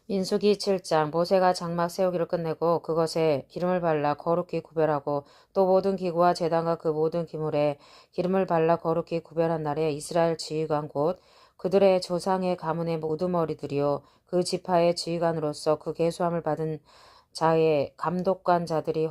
민수기 7장 모세가 장막 세우기를 끝내고 그것에 기름을 발라 거룩히 구별하고 또 모든 기구와 제단과 그 모든 기물에 기름을 발라 거룩히 구별한 날에 이스라엘 지휘관 곧 그들의 조상의 가문의 우두머리들이요 그 지파의 지휘관으로서 그 계수함을 받은 자의 감독관 자들이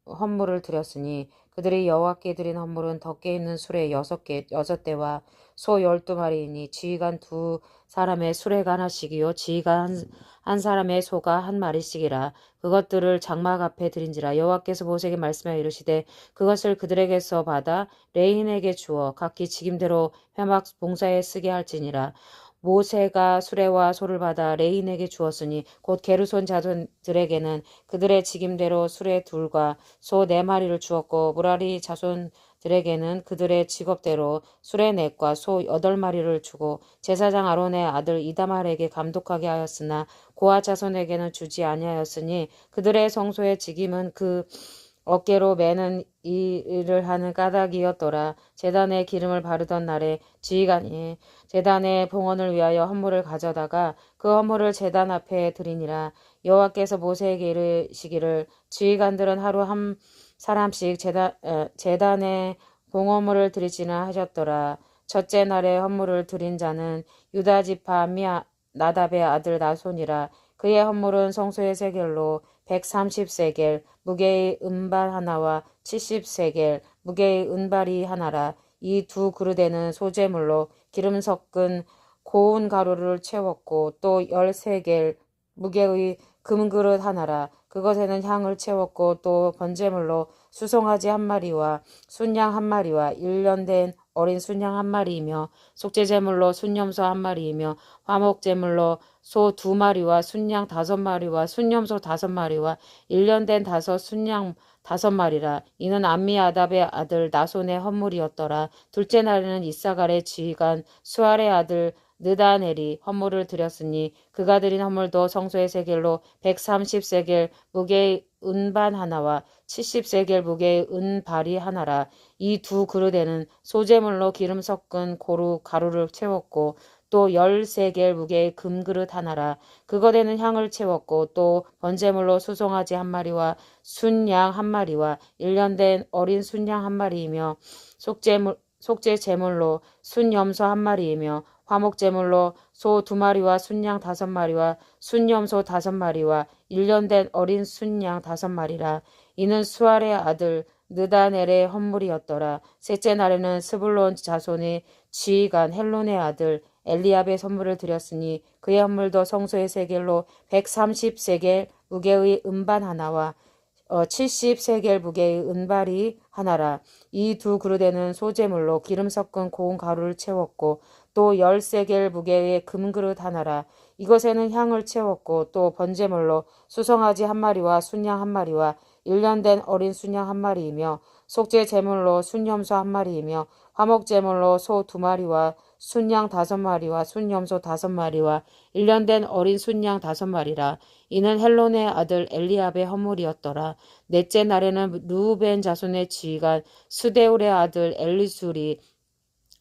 헌물을 드렸으니 그들이 여호와께 드린 헌물은 덮개 있는 수레 6대와 소 12마리이니 지휘관 2사람의 수레가 하나씩이요 지휘관 한 사람의 소가 한 마리씩이라. 그것들을 장막 앞에 드린지라. 여호와께서 모세에게 말씀하여 이르시되 그것을 그들에게서 받아 레인에게 주어 각기 직임대로 회막 봉사에 쓰게 할지니라. 모세가 수레와 소를 받아 레인에게 주었으니 곧 게르손 자손들에게는 그들의 직임대로 수레 2과 소 4마리를 주었고 무라리 자손들에게는 그들의 직업대로 수레 4과 소 8마리를 주고 제사장 아론의 아들 이다말에게 감독하게 하였으나 고아 자손에게는 주지 아니하였으니 그들의 성소의 직임은 그 어깨로 매는 일을 하는 까닭이었더라. 제단에 기름을 바르던 날에 지휘관이 제단의 봉헌을 위하여 헌물을 가져다가 그 헌물을 제단 앞에 드리니라. 여호와께서 모세에게 이르시기를 지휘관들은 하루 한 사람씩 제단에 봉헌물을 드리지는 하셨더라. 첫째 날에 헌물을 드린 자는 유다 지파 나답의 아들 나손이라. 그의 헌물은 성소의 세겔로 130세겔 무게의 은발 하나와 70세겔 무게의 은발이 하나라. 이 2그릇에는 소재물로 기름 섞은 고운 가루를 채웠고 또 13겔 무게의 금그릇 하나라. 그것에는 향을 채웠고 또 번제물로 수송아지 1마리와 순양 1마리와 1년 된 어린 순양 1마리이며 속죄제물로 순염소 1마리이며 화목제물로 소 2마리와 순양 5마리와 순염소 5마리와 1년 된 순양 5마리라. 이는 암미아답의 아들 나손의 헌물이었더라. 둘째 날에는 이사갈의 지휘관 수알의 아들 느다넬이 헌물을 드렸으니 그가 드린 헌물도 성소의 세겔로 130세겔 무게의 은반 하나와 70세겔 무게의 은발이 하나라. 이 2그릇에는 소재물로 기름 섞은 가루를 채웠고 또 13겔 무게의 금그릇 하나라. 그것에는 향을 채웠고 또 번제물로 수송아지 1마리와 순양 1마리와 1년 된 어린 순양 1마리이며 속죄제물로 순염소 1마리이며 화목제물로 소 2마리와 순양 5마리와 순염소 5마리와 1년 된 어린 순양 5마리라. 이는 수알의 아들 느다넬의 헌물이었더라. 셋째 날에는 스불론 자손의 지휘관 헬론의 아들 엘리압의 선물을 드렸으니 그의 헌물도 성소의 세겔로 130세겔 무게의 은반 하나와 70세겔 무게의 은발이 하나라. 이 2그릇에는 소재물로 기름 섞은 고운 가루를 채웠고 또 10세겔 무게의 금그릇 하나라. 이것에는 향을 채웠고 또 번제물로 수송아지 1마리와 순양 1마리와 1년 된 어린 순양 1마리이며 속죄 제물로 순염소 1마리이며 화목제물로 소 2마리와 순양 5마리와 순염소 5마리와 1년 된 어린 순양 5마리라. 이는 헬론의 아들 엘리압의 헌물이었더라. 넷째 날에는 르우벤 자손의 지휘관 스데울의 아들 엘리술이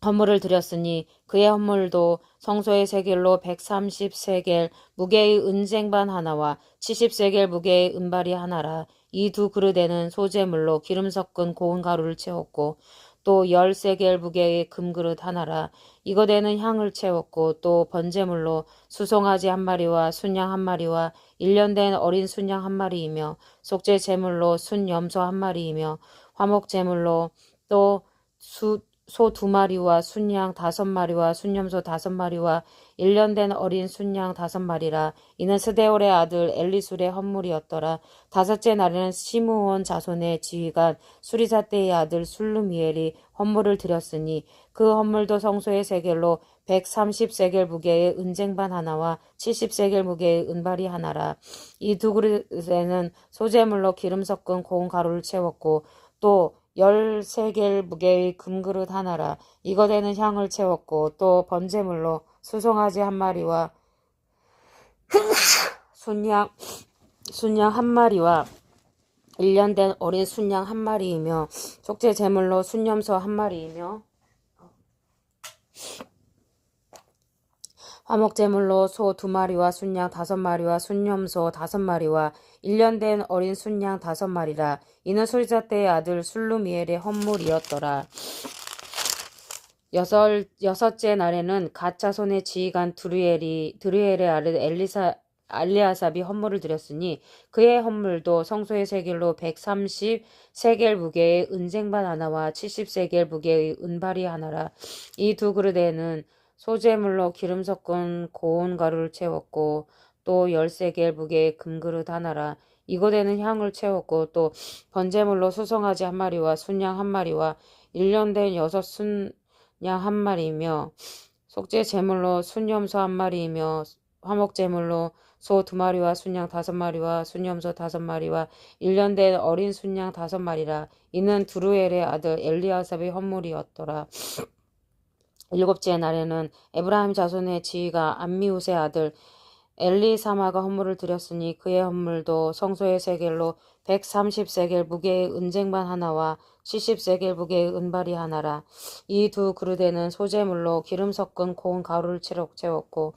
헌물을 드렸으니 그의 헌물도 성소의 세겔로 130세겔 무게의 은쟁반 하나와 70세겔 무게의 은발이 하나라. 이 2그릇에는 소재물로 기름 섞은 고운 가루를 채웠고 또 10세겔 무게의 금그릇 하나라. 이것에는 향을 채웠고 또 번제물로 수송아지 1마리와 순양 1마리와 1년 된 어린 순양 1마리이며 속죄 제물로 순염소 1마리이며 화목제물로 또 소 2마리와 순양 5마리와 순염소 5마리와 1년 된 어린 순양 5마리라. 이는 스데올의 아들 엘리술의 헌물이었더라. 다섯째 날에는 시므온 자손의 지휘관 수리사떼의 아들 술루미엘이 헌물을 드렸으니 그 헌물도 성소의 세겔로 130세겔 무게의 은쟁반 하나와 70세겔 무게의 은발이 하나라. 이 2그릇에는 소재물로 기름 섞은 고운 가루를 채웠고 또 10세겔 무게의 금그릇 하나라. 이것에는 향을 채웠고 또 번제물로 수송아지 1마리와 순양 1마리와 1년 된 어린 순양 1마리이며 속죄 제물로 순염소 1마리이며 화목제물로 소 2마리와 순양 5마리와 순염소 5마리와 1년 된 어린 순양 5마리라. 이는 수리자 때의 아들 술루미엘의 헌물이었더라. 여섯째 날에는 갓 자손의 지휘관 드루엘의 아들 알리아삽이 헌물을 드렸으니 그의 헌물도 성소의 세겔로 130세겔 무게의 은쟁반 하나와 70세겔 무게의 은발이 하나라. 이 두 그릇에는 소재물로 기름 섞은 고운 가루를 채웠고 또 10세겔 무게의 금그릇 하나라. 이곳에는 향을 채웠고 또 번제물로 수송아지 1마리와 순양 1마리와 1년 된 6 순양 1마리이며 속죄 제물로 순염소 1마리이며 화목제물로 소 2마리와 순양 5마리와 순염소 5마리와 1년 된 어린 순양 5마리라. 이는 두루엘의 아들 엘리아삽의 헌물이었더라. 7째 날에는 에브라임 자손의 지휘가 암미우스의 아들 엘리사마가 헌물을 드렸으니 그의 헌물도 성소의 세겔로 130세겔 무게의 은쟁반 하나와 70세겔 무게의 은발이 하나라. 이 두 그릇에는 소재물로 기름 섞은 고운 가루를 채웠고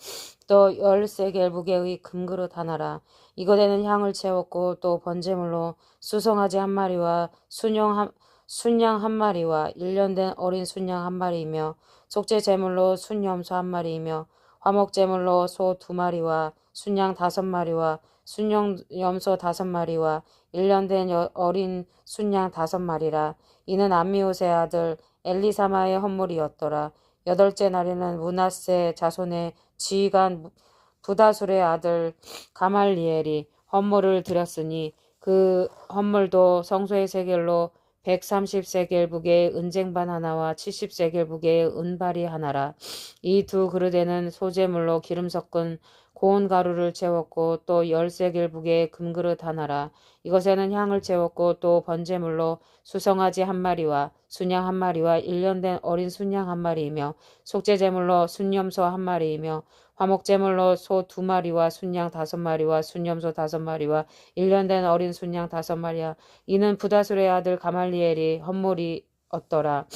또 10세겔 무게의 금그릇 하나라. 이것에는 향을 채웠고 또 번제물로 수송아지 1마리와 순양 1마리와 1년 된 어린 순양 1마리이며 속죄 제물로 순염소 1마리이며 화목제물로 소 2마리와 순양 5마리와 순염소 5마리와 1년 된 어린 순양 5마리라. 이는 암미옷의 아들 엘리사마의 헌물이었더라. 8째 날에는 므낫세 자손의 지휘관 부다술의 아들 가말리엘이 헌물을 드렸으니 그 헌물도 성소의 세겔로 130세겔 무게의 은쟁반 하나와 70세겔 무게의 은발이 하나라. 이 두 그릇에는 소재물로 기름 섞은 고운 가루를 채웠고 또 10세겔 무게의 금그릇 하나라. 이것에는 향을 채웠고 또 번제물로 수송아지 1마리와 순양 1마리와 1년 된 어린 순양 1마리이며 속죄제물로 순염소 1마리이며 화목제물로 소 2마리와 순양 5마리와 순염소 5마리와 1년 된 어린 순양 5마리야. 이는 부다술의 아들 가말리엘이 헌물이었더라.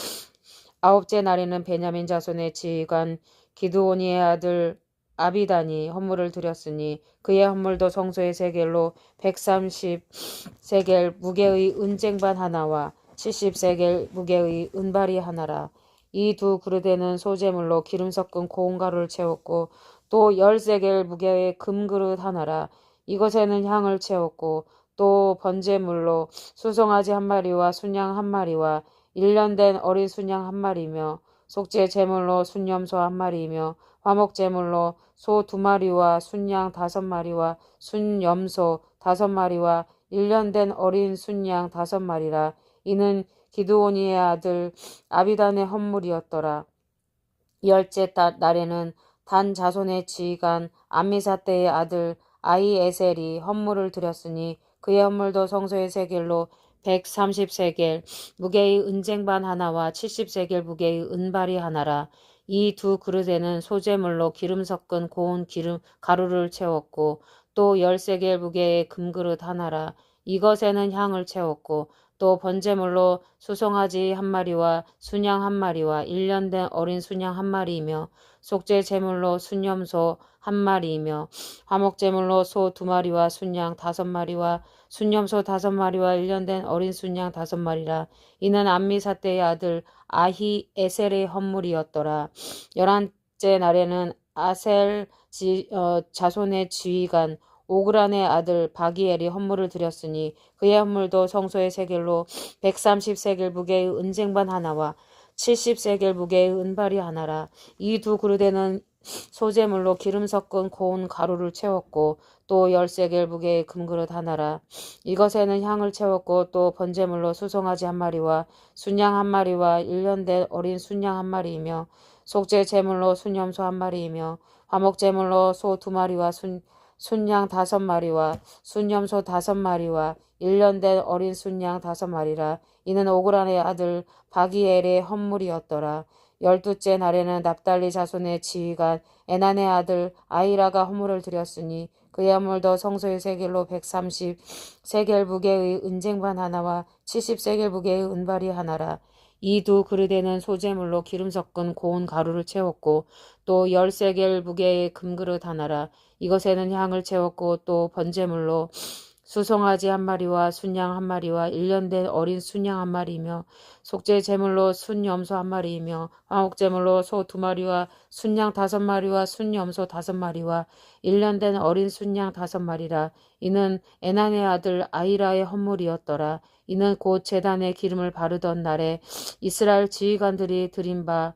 9째 날에는 베냐민 자손의 지휘관 기드오니의 아들 아비단이 헌물을 드렸으니 그의 헌물도 성소의 세겔로 130세겔 무게의 은쟁반 하나와 70세겔 무게의 은발이 하나라. 이 두 그릇에는 소재물로 기름 섞은 고운 가루를 채웠고 또 10세겔 무게의 금그릇 하나라. 이것에는 향을 채웠고 또 번제물로 수송아지 1마리와 순양 1마리와 1년 된 어린 순양 1마리이며 속죄 제물로 순염소 1마리이며 화목제물로 소 2마리와 순양 5마리와 순염소 5마리와 1년 된 어린 순양 5마리라. 이는 기드오니의 아들 아비단의 헌물이었더라. 10째 날에는 단 자손의 지휘관 암미사떼의 아들 아히에셀이 헌물을 드렸으니 그의 헌물도 성소의 세겔로 130세겔 무게의 은쟁반 하나와 70세겔 무게의 은발이 하나라. 이 두 그릇에는 소재물로 기름 섞은 고운 가루를 채웠고 또 10세겔 무게의 금그릇 하나라. 이것에는 향을 채웠고 또 번제물로 수송아지 1마리와 순양 1마리와 1년 된 어린 순양 1마리이며 속죄 제물로 순염소 1마리이며 화목제물로 소 2마리와 순양 5마리와 순염소 5마리와 1년 된 어린 순양 5마리라. 이는 암미사떼의 아들 아히에셀의 헌물이었더라. 11째 날에는 아셀 자손의 지휘관 오그란의 아들 바기엘이 헌물을 드렸으니 그의 헌물도 성소의 세겔로 130세겔 무게의 은쟁반 하나와 70세겔 무게의 은발이 하나라. 이 두 그릇에는 소재물로 기름 섞은 고운 가루를 채웠고 또 10세겔 무게의 금그릇 하나라. 이것에는 향을 채웠고 또 번제물로 수송아지 1마리와 순양 1마리와 1년 된 어린 순양 1마리이며 속죄 제물로 순염소 1마리이며 화목제물로 소 2마리와 순양 5마리와 순염소 5마리와 1년 된 어린 순양 5마리라. 이는 오그란의 아들 바기엘의 헌물이었더라. 12째 날에는 납달리 자손의 지휘관 에난의 아들 아이라가 헌물을 드렸으니 그의 헌물도 성소의 세겔로 130세겔 무게의 은쟁반 하나와 70세겔 무게의 은발이 하나라. 이 두 그릇에는 소재물로 기름 섞은 고운 가루를 채웠고 또 10세겔 무게의 금그릇 하나라. 이것에는 향을 채웠고 또 번제물로 수송아지 한 마리와 순양 한 마리와 1년 된 어린 순양 한 마리이며 속죄 제물로 순염소 한 마리이며 화목 제물로 소 2마리와 순양 5마리와 순염소 5마리와 1년 된 어린 순양 5마리라. 이는 에난의 아들 아이라의 헌물이었더라. 이는 곧 제단에 기름을 바르던 날에 이스라엘 지휘관들이 드린 바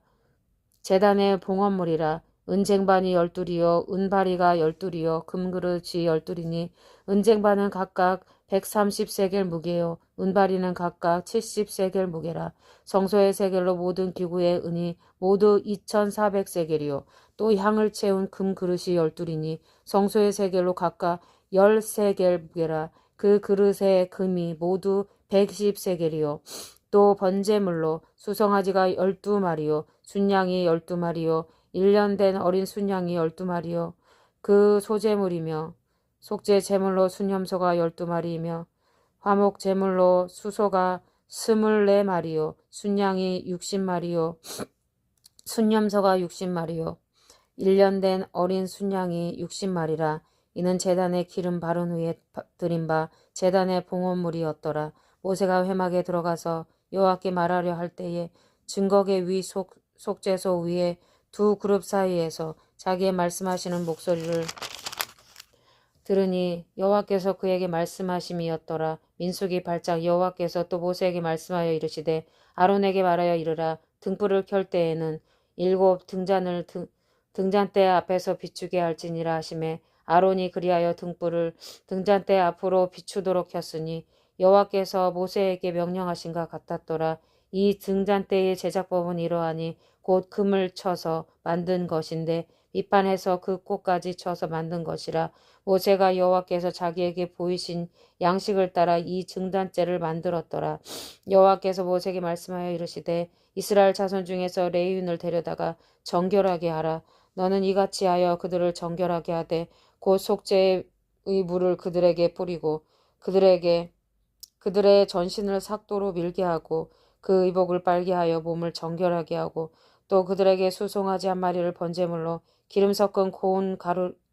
제단의 봉헌물이라. 은쟁반이 12이요 은바리가 12이요 금그릇이 12이니 은쟁반은 각각 130세겔 무게요 은바리는 각각 70세겔 무게라. 성소의 세겔로 모든 기구의 은이 모두 2400세겔이요 또 향을 채운 금그릇이 12이니 성소의 세겔로 각각 10세겔 무게라. 그 그릇의 금이 모두 110세겔이요 또 번제물로 수송아지가 12마리요 순양이 12마리요 1년 된 어린 순양이 12마리요 그 소제물이며 속죄 제물로 순염소가 12마리이며 화목 제물로 수소가 24마리요 순양이 60마리요 순염소가 60마리요 1년 된 어린 순양이 60마리라. 이는 제단에 기름 바른 후에 드린 바 제단의 봉헌물이었더라. 모세가 회막에 들어가서 여호와께 말하려 할 때에 증거계 위 속죄소 위에 두 그룹 사이에서 자기의 말씀하시는 목소리를 들으니 여호와께서 그에게 말씀하심이었더라. 민수기 8장. 여호와께서 또 모세에게 말씀하여 이르시되 아론에게 말하여 이르라. 등불을 켤 때에는 7 등잔을 등잔대 앞에서 비추게 할지니라 하시매 아론이 그리하여 등불을 등잔대 앞으로 비추도록 켰으니 여호와께서 모세에게 명령하신가 같았더라. 이 등잔대의 제작법은 이러하니 곧 금을 쳐서 만든 것인데 밑판에서 그 꽃까지 쳐서 만든 것이라. 모세가 여호와께서 자기에게 보이신 양식을 따라 이 등잔대를 만들었더라. 여호와께서 모세에게 말씀하여 이르시되 이스라엘 자손 중에서 레위인을 데려다가 정결하게 하라. 너는 이같이 하여 그들을 정결하게 하되 곧 속죄의 물을 그들에게 뿌리고 그들의 전신을 삭도로 밀게 하고 그 의복을 빨게 하여 몸을 정결하게 하고 또 그들에게 수송아지 한 마리를 번제물로 기름 섞은 고운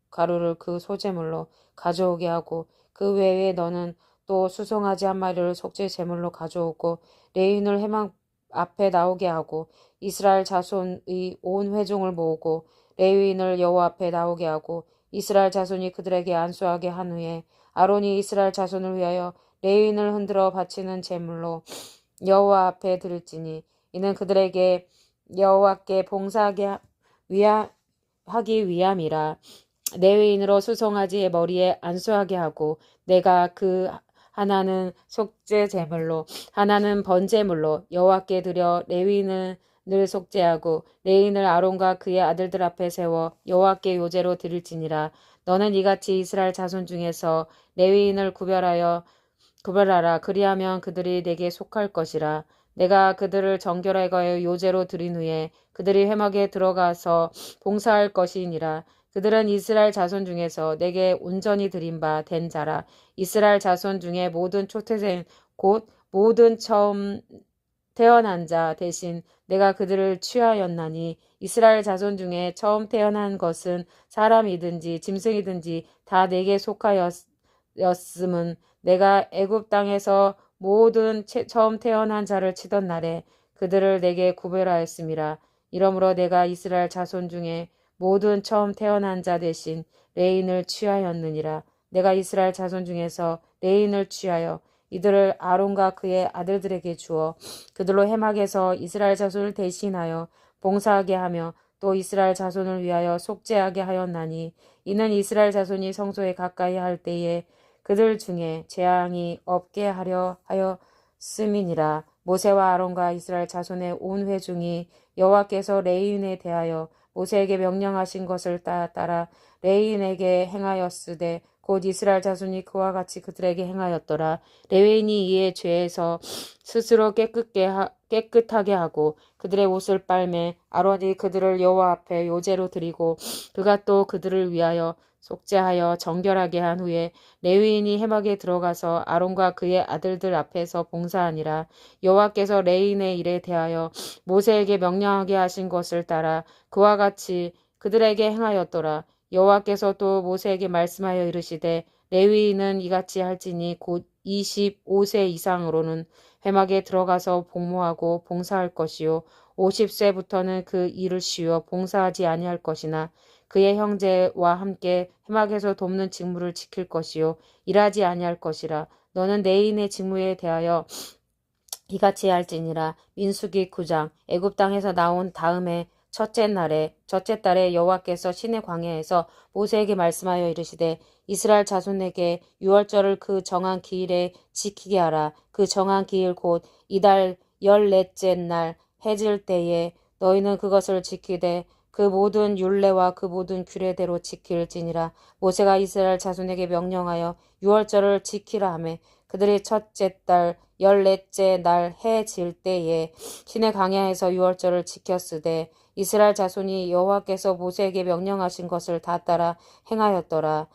가루를 그 소제물로 가져오게 하고 그 외에 너는 또 수송아지 한 마리를 속죄 제물로 가져오고 레위인을 회막 앞에 나오게 하고 이스라엘 자손의 온 회중을 모으고 레위인을 여호와 앞에 나오게 하고 이스라엘 자손이 그들에게 안수하게 한 후에 아론이 이스라엘 자손을 위하여 레위인을 흔들어 바치는 제물로 여호와 앞에 드릴지니 이는 그들에게 여호와께 봉사하게 하기 위함이라. 레위인으로 수송아지의 머리에 안수하게 하고 내가 그 하나는 속죄 제물로 하나는 번제물로 여호와께 드려 레위인을 속죄하고 레위인을 아론과 그의 아들들 앞에 세워 여호와께 요제로 드릴지니라. 너는 이같이 이스라엘 자손 중에서 레위인을 구별하라. 그리하면 그들이 내게 속할 것이라. 내가 그들을 정결하게 하여 요제로 드린 후에 그들이 회막에 들어가서 봉사할 것이니라. 그들은 이스라엘 자손 중에서 내게 온전히 드린 바 된 자라. 이스라엘 자손 중에 모든 초태생 곧 모든 처음 태어난 자 대신 내가 그들을 취하였나니 이스라엘 자손 중에 처음 태어난 것은 사람이든지 짐승이든지 다 내게 속하였음은 내가 애굽 땅에서 모든 처음 태어난 자를 치던 날에 그들을 내게 구별하였음이라. 이러므로 내가 이스라엘 자손 중에 모든 처음 태어난 자 대신 레인을 취하였느니라. 내가 이스라엘 자손 중에서 레인을 취하여 이들을 아론과 그의 아들들에게 주어 그들로 회막에서 이스라엘 자손을 대신하여 봉사하게 하며 또 이스라엘 자손을 위하여 속죄하게 하였나니 이는 이스라엘 자손이 성소에 가까이 할 때에 그들 중에 재앙이 없게 하려 하였음이니라. 모세와 아론과 이스라엘 자손의 온 회중이 여호와께서 레위인에 대하여 모세에게 명령하신 것을 따라 레위인에게 행하였으되 곧 이스라엘 자손이 그와 같이 그들에게 행하였더라. 레위인이 이에 죄에서 스스로 깨끗하게 하고 그들의 옷을 빨매 아론이 그들을 여호와 앞에 요제로 드리고 그가 또 그들을 위하여 속죄하여 정결하게 한 후에 레위인이 회막에 들어가서 아론과 그의 아들들 앞에서 봉사하니라. 여호와께서 레위인의 일에 대하여 모세에게 명령하게 하신 것을 따라 그와 같이 그들에게 행하였더라. 여호와께서 또 모세에게 말씀하여 이르시되 레위인은 이같이 할지니 곧 25세 이상으로는 회막에 들어가서 복무하고 봉사할 것이요 50세부터는 그 일을 쉬어 봉사하지 아니할 것이나 그의 형제와 함께 회막에서 돕는 직무를 지킬 것이요 일하지 아니할 것이라. 너는 레위인의 직무에 대하여 이같이 할지니라. 민수기 9장. 애굽 땅에서 나온 다음에 첫째 달에 여호와께서 시내 광야에서 모세에게 말씀하여 이르시되 이스라엘 자손에게 유월절을 그 정한 기일에 지키게 하라. 그 정한 기일 곧 이달 14째 날 해질 때에 너희는 그것을 지키되 그 모든 율례와 그 모든 규례대로 지킬지니라. 모세가 이스라엘 자손에게 명령하여 유월절을 지키라 하매 그들이 첫째 달 14째 날 해 질 때에 시내 광야에서 유월절을 지켰으되 이스라엘 자손이 여호와께서 모세에게 명령하신 것을 다 따라 행하였더라.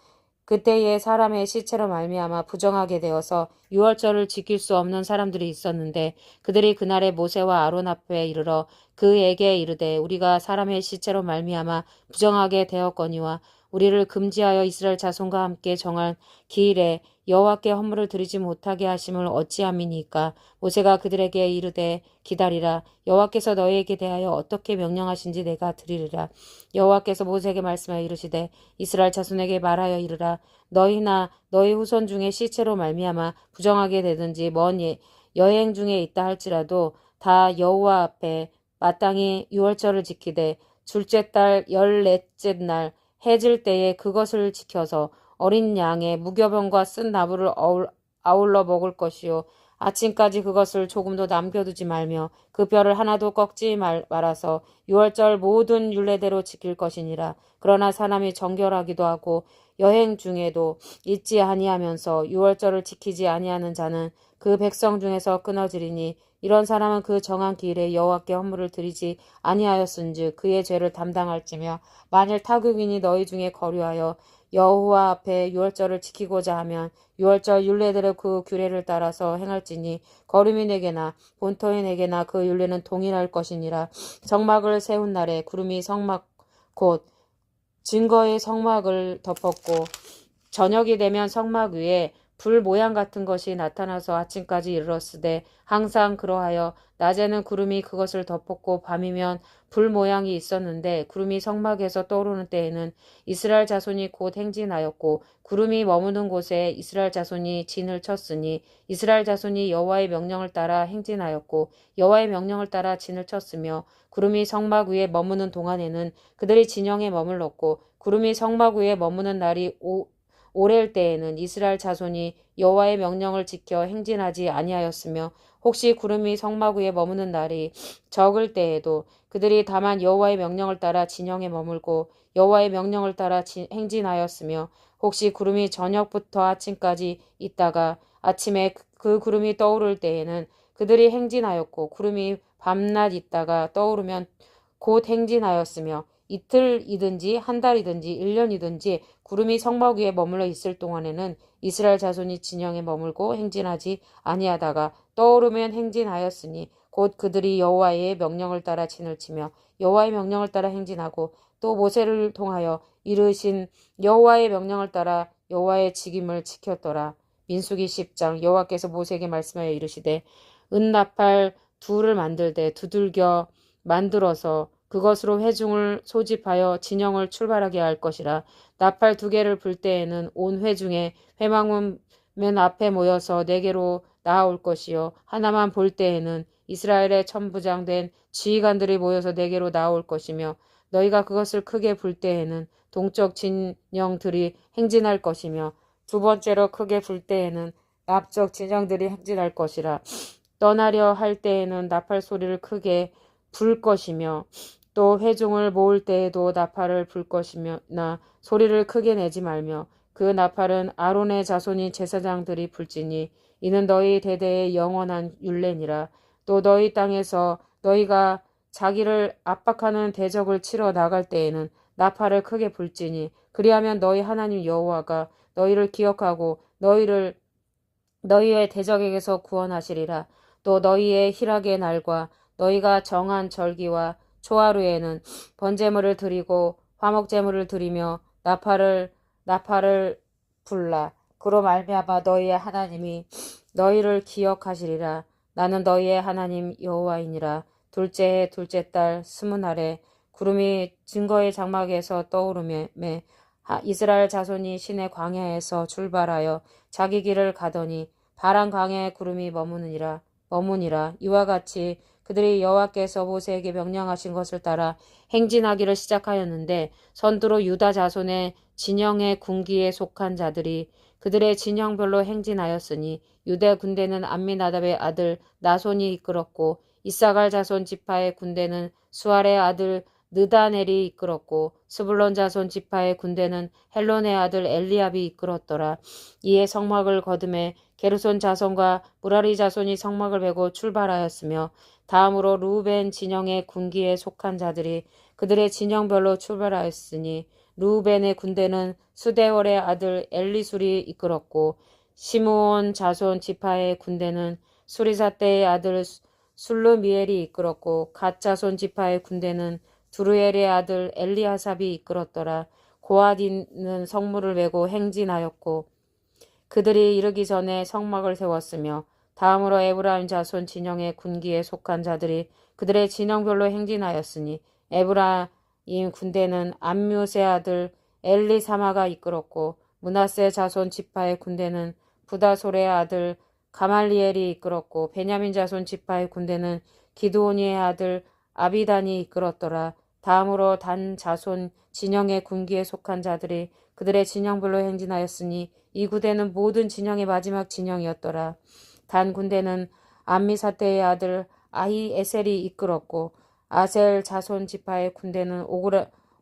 그때에 사람의 시체로 말미암아 부정하게 되어서 유월절을 지킬 수 없는 사람들이 있었는데 그들이 그날에 모세와 아론 앞에 이르러 그에게 이르되 우리가 사람의 시체로 말미암아 부정하게 되었거니와 우리를 금지하여 이스라엘 자손과 함께 정한 기일에 여호와께 헌물을 드리지 못하게 하심을 어찌함이니까. 모세가 그들에게 이르되 기다리라. 여호와께서 너희에게 대하여 어떻게 명령하신지 내가 드리리라. 여호와께서 모세에게 말씀하여 이르시되 이스라엘 자손에게 말하여 이르라. 너희나 너희 후손 중에 시체로 말미암아 부정하게 되든지 먼 여행 중에 있다 할지라도 다 여호와 앞에 마땅히 유월절을 지키되 둘째 달 14째 날 해질 때에 그것을 지켜서 어린 양의 무교병과 쓴 나무를 아울러 먹을 것이요 아침까지 그것을 조금도 남겨두지 말며 그 뼈를 하나도 꺾지 말아서 유월절 모든 율례대로 지킬 것이니라. 그러나 사람이 정결하기도 하고 여행 중에도 잊지 아니하면서 유월절을 지키지 아니하는 자는 그 백성 중에서 끊어지리니 이런 사람은 그 정한 기일에 여호와께 헌물을 드리지 아니하였은즉 그의 죄를 담당할지며 만일 타국인이 너희 중에 거류하여 여호와 앞에 유월절을 지키고자 하면 유월절 율례대로 그 규례를 따라서 행할지니 거류민에게나 본토인에게나 그 율례는 동일할 것이니라. 성막을 세운 날에 구름이 성막 곧 증거의 성막을 덮었고 저녁이 되면 성막 위에 불 모양 같은 것이 나타나서 아침까지 이르렀으되 항상 그러하여 낮에는 구름이 그것을 덮었고 밤이면 불 모양이 있었는데 구름이 성막에서 떠오르는 때에는 이스라엘 자손이 곧 행진하였고 구름이 머무는 곳에 이스라엘 자손이 진을 쳤으니 이스라엘 자손이 여호와의 명령을 따라 행진하였고 여호와의 명령을 따라 진을 쳤으며 구름이 성막 위에 머무는 동안에는 그들이 진영에 머물렀고 구름이 성막 위에 머무는 날이 오렐 때에는 이스라엘 자손이 여호와의 명령을 지켜 행진하지 아니하였으며 혹시 구름이 성막 위에 머무는 날이 적을 때에도 그들이 다만 여호와의 명령을 따라 진영에 머물고 여호와의 명령을 따라 행진하였으며 혹시 구름이 저녁부터 아침까지 있다가 아침에 그 구름이 떠오를 때에는 그들이 행진하였고 구름이 밤낮 있다가 떠오르면 곧 행진하였으며 이틀이든지 한 달이든지 1년이든지 구름이 성막 위에 머물러 있을 동안에는 이스라엘 자손이 진영에 머물고 행진하지 아니하다가 떠오르면 행진하였으니 곧 그들이 여호와의 명령을 따라 진을 치며 여호와의 명령을 따라 행진하고 또 모세를 통하여 이르신 여호와의 명령을 따라 여호와의 직임을 지켰더라. 민수기 10장. 여호와께서 모세에게 말씀하여 이르시되 은나팔 둘을 만들되 두들겨 만들어서 그것으로 회중을 소집하여 진영을 출발하게 할 것이라. 나팔 2개를 불 때에는 온 회중에 회막문 맨 앞에 모여서 내게로 나아올 것이요 하나만 볼 때에는 이스라엘의 천부장된 지휘관들이 모여서 내게로 나아올 것이며 너희가 그것을 크게 불 때에는 동쪽 진영들이 행진할 것이며 두 번째로 크게 불 때에는 남쪽 진영들이 행진할 것이라. 떠나려 할 때에는 나팔 소리를 크게 불 것이며 또 회중을 모을 때에도 나팔을 불 것이며나 소리를 크게 내지 말며 그 나팔은 아론의 자손인 제사장들이 불지니 이는 너희 대대의 영원한 율례니라. 또 너희 땅에서 너희가 자기를 압박하는 대적을 치러 나갈 때에는 나팔을 크게 불지니 그리하면 너희 하나님 여호와가 너희를 기억하고 너희의 대적에게서 구원하시리라. 또 너희의 희락의 날과 너희가 정한 절기와 초하루에는 번제물을 드리고 화목제물을 드리며 나팔을 불라. 그로 말미암아 너희의 하나님이 너희를 기억하시리라. 나는 너희의 하나님 여호와이니라. 둘째 해 둘째 달 20날에 구름이 증거의 장막에서 떠오르매 이스라엘 자손이 시내 광야에서 출발하여 자기 길을 가더니 바란 강에 구름이 머무니라. 이와 같이 그들이 여호와께서 모세에게 명령하신 것을 따라 행진하기를 시작하였는데 선두로 유다 자손의 진영의 군기에 속한 자들이 그들의 진영별로 행진하였으니 유대 군대는 암미나답의 아들 나손이 이끌었고 이사갈 자손 지파의 군대는 수알의 아들 느다넬이 이끌었고 스불론 자손 지파의 군대는 헬론의 아들 엘리압이 이끌었더라. 이에 성막을 거두매 게르손 자손과 무라리 자손이 성막을 베고 출발하였으며 다음으로 루벤 진영의 군기에 속한 자들이 그들의 진영별로 출발하였으니 루벤의 군대는 수데월의 아들 엘리술이 이끌었고 시므온 자손 지파의 군대는 수리사떼의 아들 술루미엘이 이끌었고 갓 자손 지파의 군대는 두루엘의 아들 엘리아삽이 이끌었더라. 고아디는 성문을 메고 행진하였고 그들이 이르기 전에 성막을 세웠으며 다음으로 에브라임 자손 진영의 군기에 속한 자들이 그들의 진영별로 행진하였으니 에브라임 군대는 암뮤스의 아들 엘리사마가 이끌었고 므낫세 자손 지파의 군대는 부다솔의 아들 가말리엘이 이끌었고 베냐민 자손 지파의 군대는 기드오니의 아들 아비단이 이끌었더라. 다음으로 단 자손 진영의 군기에 속한 자들이 그들의 진영별로 행진하였으니 이 구대는 모든 진영의 마지막 진영이었더라. 단 군대는 암미사떼의 아들 아히에셀이 이끌었고 아셀 자손 지파의 군대는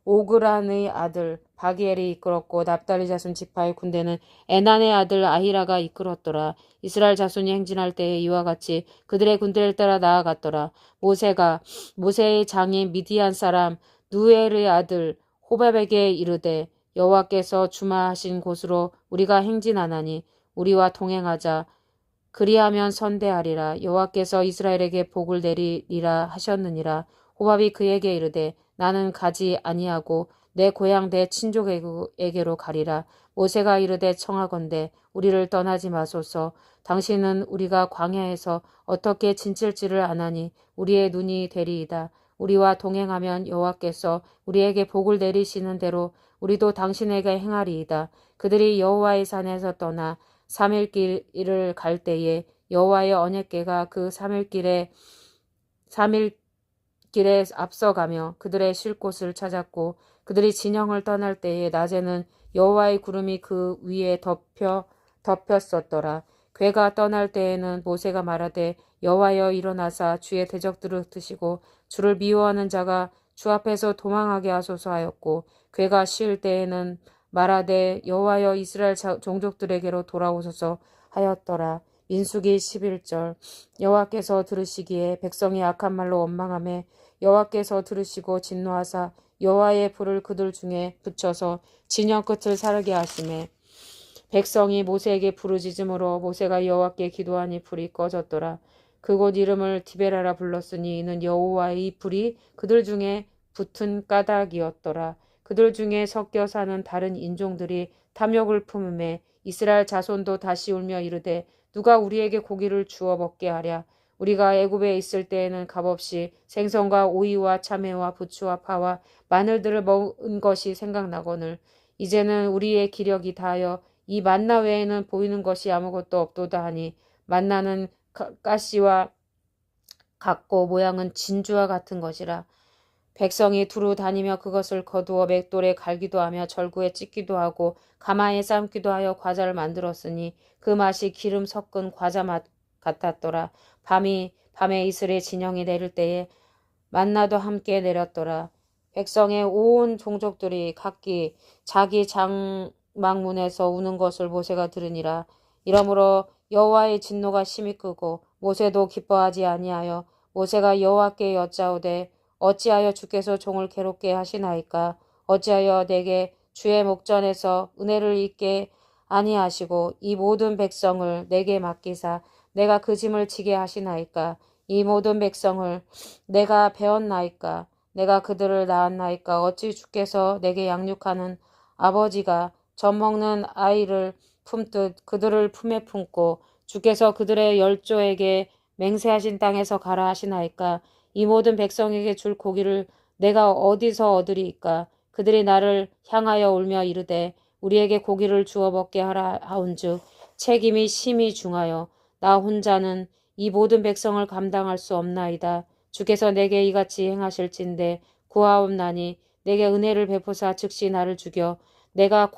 오그란의 아들 바기엘이 이끌었고 납달리 자손 지파의 군대는 에난의 아들 아히라가 이끌었더라. 이스라엘 자손이 행진할 때에 이와 같이 그들의 군대를 따라 나아갔더라. 모세의 장인 미디안 사람 누엘의 아들 호밥에게 이르되 여호와께서 주마하신 곳으로 우리가 행진하나니 우리와 동행하자. 그리하면 선대하리라. 여호와께서 이스라엘에게 복을 내리리라 하셨느니라. 호밥이 그에게 이르되 나는 가지 아니하고 내 고향 내 친족에게로 가리라. 모세가 이르되 청하건대 우리를 떠나지 마소서. 당신은 우리가 광야에서 어떻게 진칠지를 아나니 우리의 눈이 되리이다. 우리와 동행하면 여호와께서 우리에게 복을 내리시는 대로 우리도 당신에게 행하리이다. 그들이 여호와의 산에서 떠나 3일길을 갈 때에 여호와의 언약궤가 그 3일길에 앞서가며 그들의 쉴 곳을 찾았고 그들이 진영을 떠날 때에 낮에는 여호와의 구름이 그 위에 덮였었더라. 궤가 떠날 때에는 모세가 말하되 여호와여 일어나사 주의 대적들을 드시고 주를 미워하는 자가 주 앞에서 도망하게 하소서 하였고 궤가 쉴 때에는 말하되 여호와여 이스라엘 종족들에게로 돌아오소서 하였더라. 민수기 11절. 여호와께서 들으시기에 백성이 악한 말로 원망하매 여호와께서 들으시고 진노하사 여호와의 불을 그들 중에 붙여서 진영 끝을 사르게 하시매 백성이 모세에게 부르짖음으로 모세가 여호와께 기도하니 불이 꺼졌더라. 그곳 이름을 디베라라 불렀으니 이는 여호와의 불이 그들 중에 붙은 까닭이었더라. 그들 중에 섞여 사는 다른 인종들이 탐욕을 품음에 이스라엘 자손도 다시 울며 이르되 누가 우리에게 고기를 주어 먹게 하랴. 우리가 애굽에 있을 때에는 값없이 생선과 오이와 참외와 부추와 파와 마늘들을 먹은 것이 생각나거늘 이제는 우리의 기력이 다하여 이 만나 외에는 보이는 것이 아무것도 없도다 하니 만나는 가시와 같고 모양은 진주와 같은 것이라. 백성이 두루 다니며 그것을 거두어 맷돌에 갈기도 하며 절구에 찢기도 하고 가마에 삶기도 하여 과자를 만들었으니 그 맛이 기름 섞은 과자 맛 같았더라. 밤에 이슬의 진영이 내릴 때에 만나도 함께 내렸더라. 백성의 온 종족들이 각기 자기 장막문에서 우는 것을 모세가 들으니라. 이러므로 여호와의 진노가 심히 크고 모세도 기뻐하지 아니하여 모세가 여호와께 여짜오되 어찌하여 주께서 종을 괴롭게 하시나이까. 어찌하여 내게 주의 목전에서 은혜를 입게 아니하시고 이 모든 백성을 내게 맡기사 내가 그 짐을 지게 하시나이까. 이 모든 백성을 내가 배웠나이까. 내가 그들을 낳았나이까. 어찌 주께서 내게 양육하는 아버지가 젖 먹는 아이를 품듯 그들을 품에 품고 주께서 그들의 열조에게 맹세하신 땅에서 가라 하시나이까. 이 모든 백성에게 줄 고기를 내가 어디서 얻으리이까. 그들이 나를 향하여 울며 이르되 우리에게 고기를 주어 먹게 하라 하온즉 책임이 심히 중하여 나 혼자는 이 모든 백성을 감당할 수 없나이다. 주께서 내게 이같이 행하실진대 구하옵나니 내게 은혜를 베푸사 즉시 나를 죽여 내가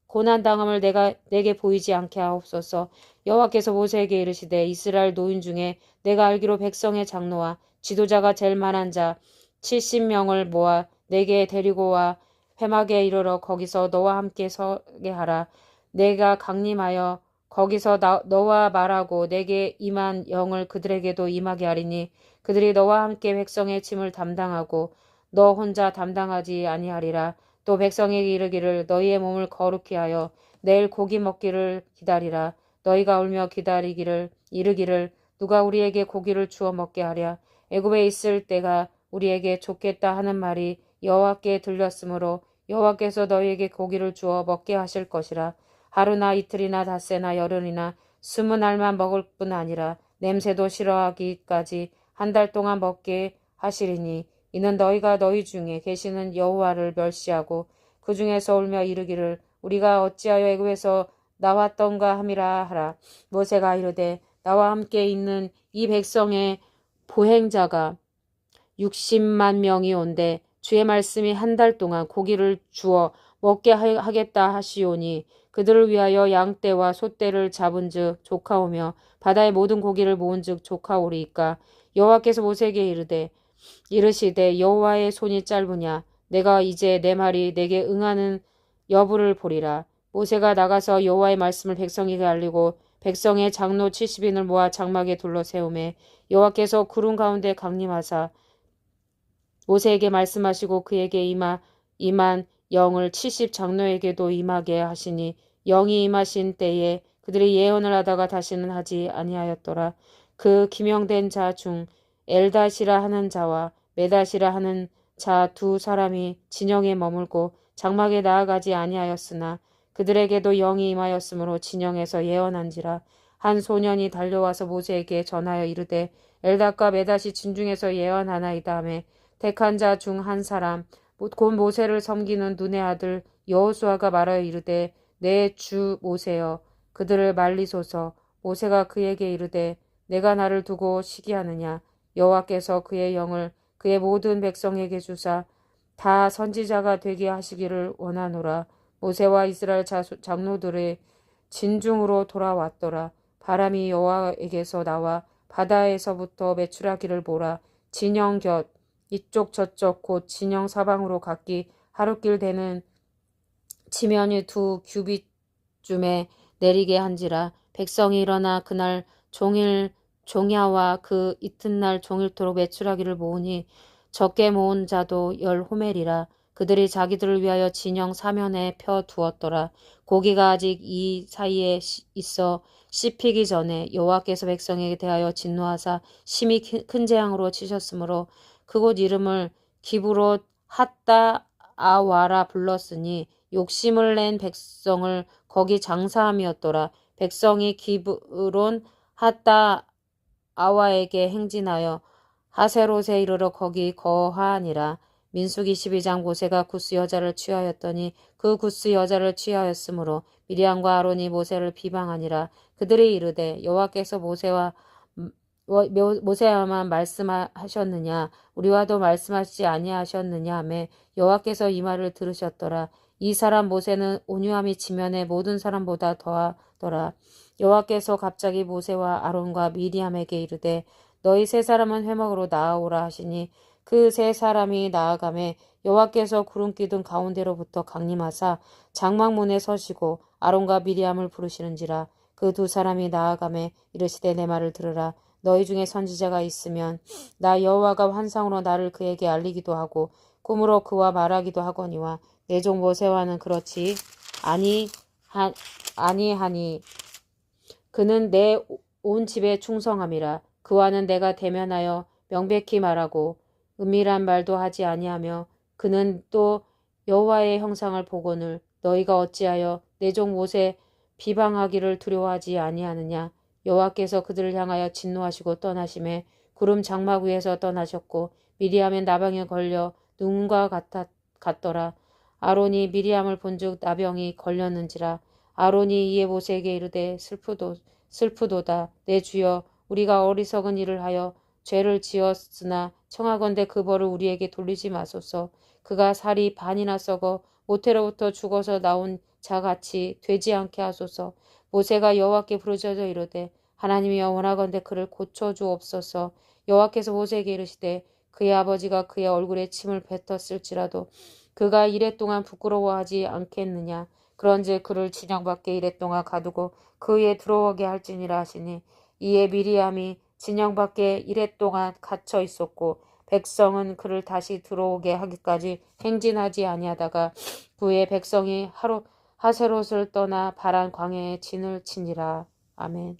고난당함을 내게 보이지 않게 하옵소서. 여호와께서 모세에게 이르시되 이스라엘 노인 중에 내가 알기로 백성의 장로와 지도자가 될 만한 자 70명을 모아 내게 데리고 와 회막에 이르러 거기서 너와 함께 서게 하라. 내가 강림하여 거기서 너와 말하고 내게 임한 영을 그들에게도 임하게 하리니 그들이 너와 함께 백성의 짐을 담당하고 너 혼자 담당하지 아니하리라. 또 백성에게 이르기를 너희의 몸을 거룩히 하여 내일 고기 먹기를 기다리라. 너희가 울며 기다리기를 이르기를 누가 우리에게 고기를 주어 먹게 하랴. 애굽에 있을 때가 우리에게 좋겠다 하는 말이 여호와께 들렸으므로 여호와께서 너희에게 고기를 주어 먹게 하실 것이라. 하루나 이틀이나 닷새나 열흘이나 20날만 먹을 뿐 아니라 냄새도 싫어하기까지 한 달 동안 먹게 하시리니 이는 너희가 너희 중에 계시는 여호와를 멸시하고 그 중에서 울며 이르기를 우리가 어찌하여 애굽에서 나왔던가 함이라 하라. 모세가 이르되 나와 함께 있는 이 백성의 보행자가 60만 명이 온데 주의 말씀이 한 달 동안 고기를 주어 먹게 하겠다 하시오니 그들을 위하여 양떼와 소떼를 잡은즉 조카오며 바다의 모든 고기를 모은즉 조카오리이까. 여호와께서 모세에게 이르시되 여호와의 손이 짧으냐 내가 이제 내 말이 내게 응하는 여부를 보리라. 모세가 나가서 여호와의 말씀을 백성에게 알리고 백성의 장로 70인을 모아 장막에 둘러 세우매 여호와께서 구름 가운데 강림하사 모세에게 말씀하시고 그에게 임한 영을 70 장로에게도 임하게 하시니 영이 임하신 때에 그들이 예언을 하다가 다시는 하지 아니하였더라. 그 기명된 자 중 엘닷이라 하는 자와 메닷이라 하는 자 두 사람이 진영에 머물고 장막에 나아가지 아니하였으나 그들에게도 영이 임하였으므로 진영에서 예언한지라. 한 소년이 달려와서 모세에게 전하여 이르되 엘닷과 메닷이 진중에서 예언하나이다 하매 택한 자 중 한 사람 곧 모세를 섬기는 눈의 아들 여호수아가 말하여 이르되 내 주 모세여 그들을 말리소서. 모세가 그에게 이르되 내가 나를 두고 시기하느냐. 여호와께서 그의 영을 그의 모든 백성에게 주사 다 선지자가 되게 하시기를 원하노라. 모세와 이스라엘 장로들의 진중으로 돌아왔더라. 바람이 여호와에게서 나와 바다에서부터 메추라기를 몰아 진영 곁 이쪽 저쪽 곧 진영 사방으로 각기 하루길 되는 지면이 2규빗쯤에 내리게 한지라. 백성이 일어나 그날 종일 종야와 그 이튿날 종일토록 메추라기를 모으니 적게 모은 자도 10호멜이라. 그들이 자기들을 위하여 진영 사면에 펴 두었더라. 고기가 아직 이 사이에 있어 씹히기 전에 여호와께서 백성에게 대하여 진노하사 심히 큰 재앙으로 치셨으므로 그곳 이름을 기브롯 핫다 아와라 불렀으니 욕심을 낸 백성을 거기 장사함이었더라. 백성이 기브론 핫다 아와에게 행진하여 하세롯에 이르러 거기 거하니라. 민수기 12장 모세가 구스 여자를 취하였더니 그 구스 여자를 취하였으므로 미리암과 아론이 모세를 비방하니라. 그들이 이르되 여호와께서 모세와만 말씀하셨느냐 우리와도 말씀하시지 아니하셨느냐 하매 여호와께서 이 말을 들으셨더라. 이 사람 모세는 온유함이 지면의 모든 사람보다 더하더라. 여호와께서 갑자기 모세와 아론과 미리암에게 이르되 너희 세 사람은 회막으로 나아오라 하시니 그 세 사람이 나아가매 여호와께서 구름 기둥 가운데로부터 강림하사 장막문에 서시고 아론과 미리암을 부르시는지라. 그 두 사람이 나아가매 이르시되 내 말을 들으라. 너희 중에 선지자가 있으면 나 여호와가 환상으로 나를 그에게 알리기도 하고 꿈으로 그와 말하기도 하거니와 내 종 모세와는 그렇지 아니하니 그는 내 온 집에 충성함이라. 그와는 내가 대면하여 명백히 말하고 은밀한 말도 하지 아니하며 그는 또 여호와의 형상을 보거늘 너희가 어찌하여 내 종 모세 비방하기를 두려워하지 아니하느냐. 여호와께서 그들을 향하여 진노하시고 떠나심에 구름 장막 위에서 떠나셨고 미리암의 나병에 걸려 눈과 같더라. 아론이 미리암을 본즉 나병이 걸렸는지라. 아론이 이에 모세에게 이르되 슬프도다. 내 주여 우리가 어리석은 일을 하여 죄를 지었으나 청하건대 그 벌을 우리에게 돌리지 마소서. 그가 살이 반이나 썩어 모태로부터 죽어서 나온 자같이 되지 않게 하소서. 모세가 여호와께 부르짖어 이르되 하나님이 원하건대 그를 고쳐주옵소서. 여호와께서 모세에게 이르시되 그의 아버지가 그의 얼굴에 침을 뱉었을지라도 그가 이랫동안 부끄러워하지 않겠느냐. 그런즉 그를 진영 밖에 이랫동안 가두고 그에 들어오게 할지니라 하시니 이에 미리암이 진영 밖에 이랫동안 갇혀 있었고 백성은 그를 다시 들어오게 하기까지 행진하지 아니하다가 후에 백성이 하세롯을 떠나 바란 광야에 진을 치니라. 아멘.